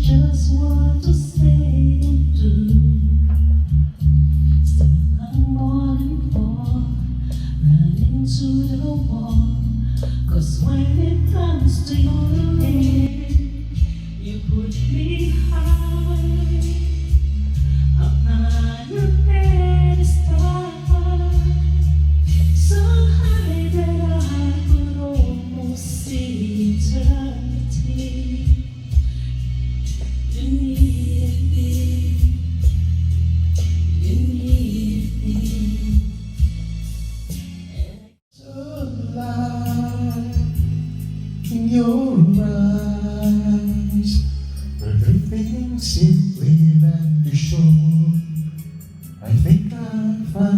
Just what to say and do. Still I'm falling for, running to the wall. 'Cause when it comes to your head, you put me high, up higher than a star, so high that I could almost see eternity. You need me, you need me. So light in your eyes, everything simply that you show. I think I find